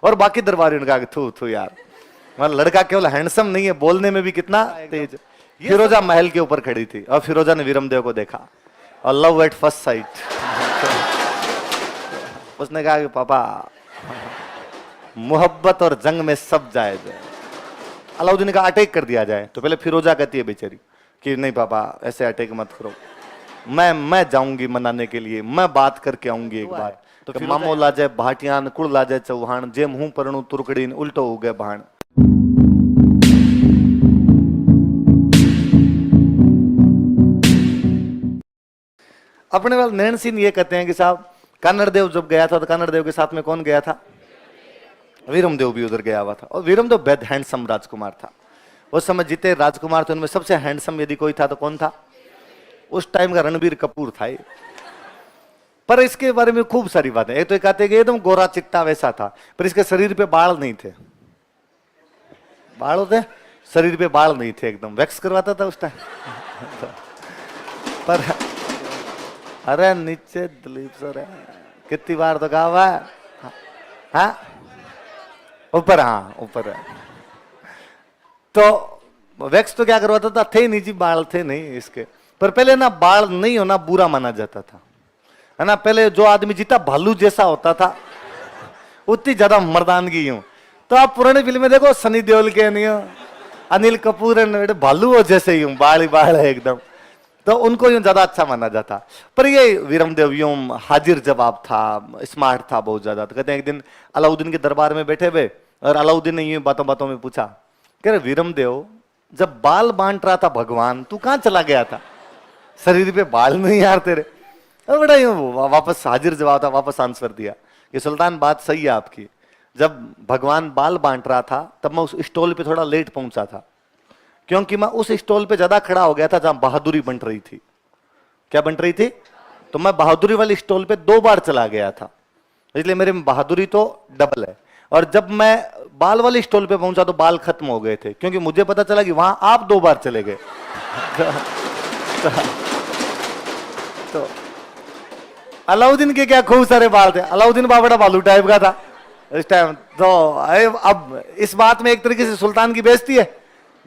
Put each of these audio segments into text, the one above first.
और बाकी दरबारियों ने कहा कि थू थू यार, मतलब लड़का केवल हैंडसम नहीं है, बोलने में भी कितना तेज। फिरोजा महल के ऊपर खड़ी थी और फिरोजा ने वीरमदेव को देखा और लव एट फर्स्ट साइट। उसने कहा कि पापा मोहब्बत और जंग में सब जायज है। अलाउद्दीन ने कहा अटैक कर दिया जाए। तो पहले फिरोजा कहती है बेचारी कि नहीं पापा ऐसे अटैक मत करो, मैं जाऊंगी मनाने के लिए, मैं बात करके आऊंगी एक बार। तो फिर मामो ला जाए भाटियान, कुड़ ला जाए चौहान, जे मुंह परणु तुरकड़ीन, उल्टो हो गए भाण। अपने वाल नैन सिंह ये कहते हैं कि साहब कन्नड़देव जब गया था तो कन्नड़देव के साथ में कौन गया था? वीरमदेव भी उधर गया हुआ था। और वीरमदेव बेहद हैंडसम राजकुमार था। उस समय जितने राजकुमार थे उनमें सबसे हैंडसम यदि कोई था तो कौन था? उस टाइम का रणबीर कपूर था ये। पर इसके बारे में खूब सारी बातें। एक तो कहते हैं कि एकदम गोरा चिट्टा वैसा था, पर इसके शरीर पे बाल नहीं थे। बाल होते शरीर पे बाल नहीं थे, एकदम वैक्स करवाता था उस टाइम। पर अरे नीचे दिलीप सर है, कितनी बार तो कहा हुआ है। हाँ ऊपर, हाँ ऊपर है। तो वैक्स तो क्या करवाता था, थे नहीं जी, बाल थे नहीं इसके। पर पहले ना बाल नहीं होना बुरा माना जाता था, है ना। पहले जो आदमी जितना भालू जैसा होता था उतनी ज्यादा मर्दानगी यूं। तो आप पुरानी फिल्म में देखो, सनी देओल के नहीं हो, अनिल कपूर भालू हो जैसे यूं, बाल ही बाल है एकदम, तो उनको यूं ज्यादा अच्छा माना जाता। पर ये वीरमदेव यूं हाजिर जवाब था, स्मार्ट था बहुत ज्यादा। तो कहते हैं एक दिन अलाउद्दीन के दरबार में बैठे हुए और अलाउद्दीन ने यूं बातों बातों में पूछा, कह रहे वीरमदेव जब बाल बांट रहा था भगवान, तू कहां चला गया था? शरीर पे बाल नहीं यार तेरे। और बड़ा यूं वापस हाजिर जवाब था, वापस आंसर दिया कि सुल्तान बात सही है आपकी, जब भगवान बाल बांट रहा था तब मैं उस स्टॉल पे थोड़ा लेट पहुंचा था, क्योंकि मैं उस स्टॉल पे ज्यादा खड़ा हो गया था जहां बहादुरी बन रही थी। क्या बन रही थी? तो मैं बहादुरी वाली स्टॉल पे 2 बार चला गया था, इसलिए मेरे में बहादुरी तो डबल है। और जब मैं बाल वाली स्टॉल पे पहुंचा तो बाल खत्म हो गए थे, क्योंकि मुझे पता चला कि वहां आप 2 बार चले गए। तो अलाउद्दीन के क्या खूब सारे बाल थे। अलाउद्दीन बाबड़ा बालू टाइप का था इस टाइम। तो अब इस बात में एक तरीके से सुल्तान की बेइज्जती है,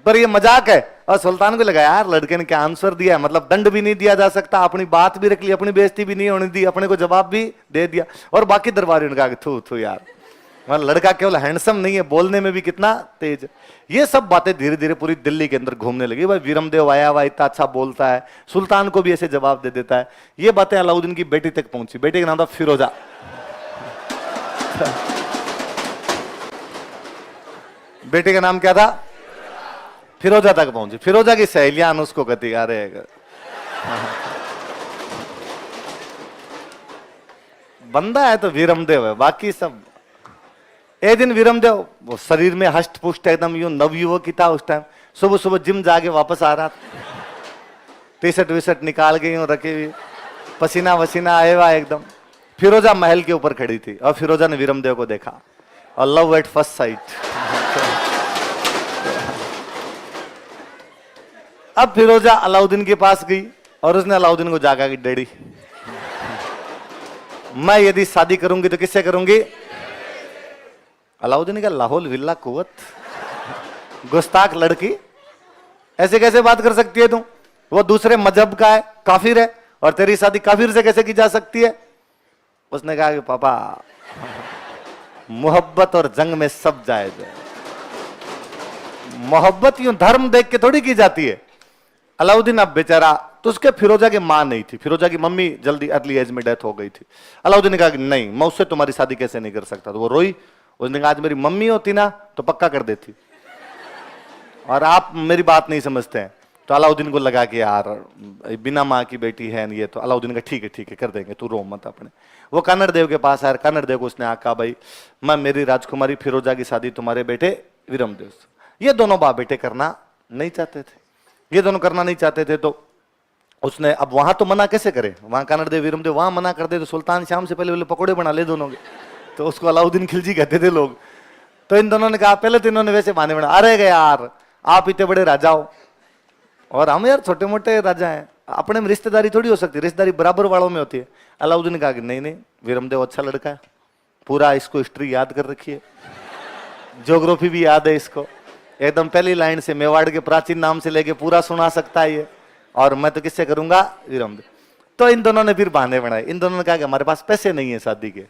पर ये मजाक है। और सुल्तान को लगा यार लड़के ने क्या आंसर दिया है, मतलब दंड भी नहीं दिया जा सकता, अपनी बात भी रख ली, अपनी बेइज्जती भी नहीं होने दी, अपने को जवाब भी दे दिया। और बाकी दरबारियों ने कहा कि थू थू यार, मतलब लड़का केवल हैंडसम नहीं है, बोलने में भी कितना तेज। ये सब बातें धीरे धीरे पूरी दिल्ली के अंदर घूमने लगी। भाई वीरमदेव आया हुआ इतना अच्छा बोलता है, सुल्तान को भी ऐसे जवाब दे देता है। ये बातें अलाउद्दीन की बेटी तक पहुंची। बेटे का नाम था फिरोजा। बेटे का नाम क्या था? फिरोजा तक पहुंची। फिरोजा की सहेलियां उसको कहती अरे बंदा है तो वीरमदेव है, बाकी सब। एक दिन वीरमदेव वो शरीर में हष्ट पुष्ट एकदम यूं नवयुवक की था उस टाइम। सुबह सुबह जिम जाके वापस आ रहा था, टी-शर्ट वीशर्ट निकाल के यूं रखी हुई, पसीना वसीना आए हुआ एकदम। फिरोजा महल के ऊपर खड़ी थी और फिरोजा ने वीरमदेव को देखा और लव एट फर्स्ट साइट। अब फिरोजा अलाउद्दीन के पास गई और उसने अलाउद्दीन को जागा कि डैडी मैं यदि शादी करूंगी तो किससे करूंगी? अलाउद्दीन का लाहौल विल्ला कुवत, गुस्ताख लड़की, ऐसे कैसे बात कर सकती है तू? वो दूसरे मजहब का है, काफिर है, और तेरी शादी काफिर से कैसे की जा सकती है? उसने कहा कि पापा मोहब्बत और जंग में सब जायज है। मोहब्बत यूं धर्म देख के थोड़ी की जाती है। अलाउद्दीन अब बेचारा, तो उसके फिरोजा की मां नहीं थी, फिरोजा की मम्मी जल्दी अर्ली एज में डेथ हो गई थी। अलाउद्दीन ने कहा कि नहीं, मैं उससे तुम्हारी शादी कैसे नहीं कर सकता। तो वो रोई। उसने कहा आज मेरी मम्मी होती ना तो पक्का कर देती, और आप मेरी बात नहीं समझते हैं। तो अलाउद्दीन को लगा कि यार बिना माँ की बेटी है ये, तो अलाउद्दीन का ठीक है कर देंगे, तू रो मत अपने। वो कन्नड़ देव के पास आया। कन्नड़ देव को उसने आका भाई मैं मेरी राजकुमारी फिरोजा की शादी तुम्हारे बेटे वीरमदेव से, ये दोनों बाप बेटे करना नहीं चाहते थे, ये दोनों करना नहीं चाहते थे। तो उसने अब वहां तो मना कैसे करे, वहां कन्नड़ देव वीरमदेव वहां मना कर दे तो सुल्तान शाम से पहले पकौड़े बना ले दोनों के, तो उसको अलाउद्दीन खिलजी कहते थे लोग। तो इन दोनों ने कहा, पहले तो इन्होंने वैसे बहाने बना, अरे यार आप इतने बड़े राजा हो और हम यार छोटे मोटे राजा हैं, अपने में रिश्तेदारी थोड़ी हो सकती, रिश्तेदारी बराबर वालों में होती है। अलाउद्दीन ने कहा कि नहीं नहीं, वीरमदेव अच्छा लड़का है, पूरा इसको हिस्ट्री याद कर रखी है, ज्योग्राफी भी याद है इसको, एकदम पहली लाइन से मेवाड़ के प्राचीन नाम से लेके पूरा सुना सकता है ये। और मैं तो किससे करूंगा, वीरमदेव। तो इन दोनों ने फिर बहाने बनाए। इन दोनों ने कहा कि हमारे पास पैसे नहीं है शादी के।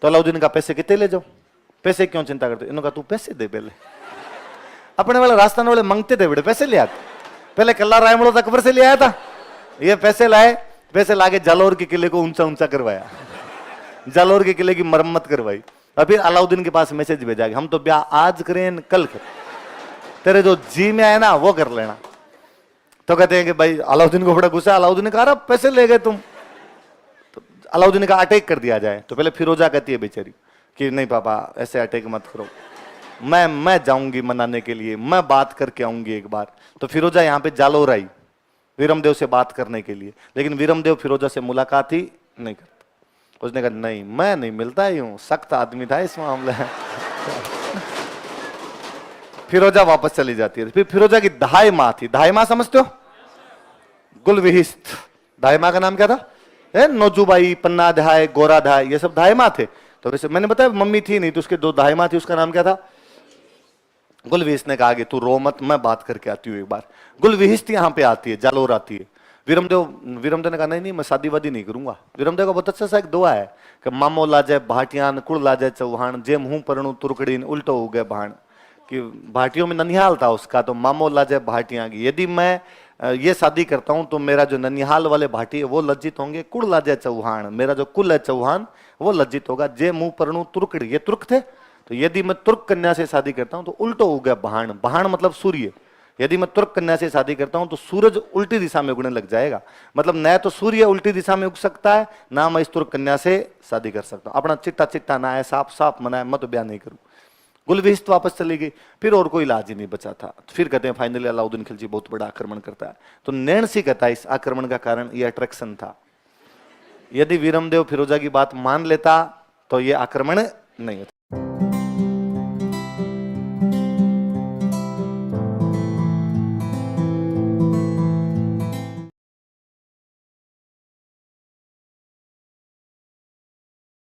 तो अलाउद्दीन का पैसे कितने ले जाओ, पैसे क्यों चिंता करते, इन्होंने कहा तू पैसे दे पहले। अपने वाले राजस्थान वाले मांगते थे, बड़े पैसे ले आते। पहले कल्ला रायमड़ो तक अकबर से ले आया था, ये पैसे लाए, पैसे लाके जालौर के किले को ऊंचा ऊंचा करवाया, जालौर के किले की मरम्मत करवाई। और फिर अलाउद्दीन के पास मैसेज भेजा कि हम तो ब्याह आज करें कल करें, तेरे जो जी में आए ना वो कर लेना। तो कहते हैं कि भाई अलाउद्दीन को बड़ा गुस्सा। अलाउद्दीन ने कहा पैसे ले गए तुम। तो अलाउद्दीन ने कहा अटैक कर दिया जाए। तो पहले फिरोजा कहती है बेचारी कि नहीं पापा ऐसे अटैक मत करो, मैं जाऊंगी मनाने के लिए, मैं बात करके आऊंगी एक बार। तो फिरोजा यहाँ पे जालौर आई वीरमदेव से बात करने के लिए, लेकिन वीरमदेव फिरोजा से मुलाकात ही नहीं करता। उसने कहा नहीं मैं नहीं मिलता ही हूं, सख्त आदमी था इस मामले में। फिरोजा वापस चली जाती है। फिर फिरोजा की दहाई माँ थी, दहाई माँ समझते हो, गुलविहिस्त। दहाई माँ का नाम क्या था, नोजूबाई, पन्ना दहाई, गोरा दहाई, ये सब दहाई माँ थे। तो वैसे मैंने बताया मम्मी थी नहीं, तो उसके दो दहाई माँ थी, उसका नाम क्या था, गुलविहिस्त ने कहा कि तू रो मत, मैं बात करके आती हूँ एक बार। गुलविहिस्त यहाँ पे आती है, जालौर आती है। वीरमदेव ने कहा नहीं मैं शादी वादी नहीं करूंगा। वीरमदेव का बहुत अच्छा सा एक दुआ है कि मामो लाजे भाटियान, कुड़ लाजे चौहान, जे मुंह परणु तुरकड़ीन, उल्टो हो गए भाण। कि भाटियों में ननिहाल था उसका, तो मामो लाजे भाटियां की, यदि मैं ये शादी करता हूं तो मेरा जो ननिहाल वाले भाटी है वो लज्जित होंगे, कुड़ लाजे चौहान, मेरा जो कुल है चौहान वो लज्जित होगा। जे मुंह परणु तुर्कड़ी, ये तुर्क थे, तो यदि मैं तुर्क कन्या से शादी करता हूं तो उल्टो हो गया भाण। भाण मतलब सूर्य, यदि मैं तुर्क कन्या से शादी करता हूं तो सूरज उल्टी दिशा में उगने लग जाएगा। मतलब न तो सूर्य उल्टी दिशा में उग सकता है, ना मैं इस तुर्क कन्या से शादी कर सकता हूं। अपना चिट्टा चिट्टा ना है, साफ साफ मना है, मैं तो ब्याह नहीं करूं। गुलविहिस्त वापस चली गई। फिर और कोई इलाज ही नहीं बचा था। फिर कहते हैं फाइनली अलाउद्दीन खिलजी बहुत बड़ा आक्रमण करता है। तो नैणसी कहता है इस आक्रमण का कारण ये अट्रैक्शन था। यदि वीरमदेव फिरोजा की बात मान लेता तो ये आक्रमण नहीं होता।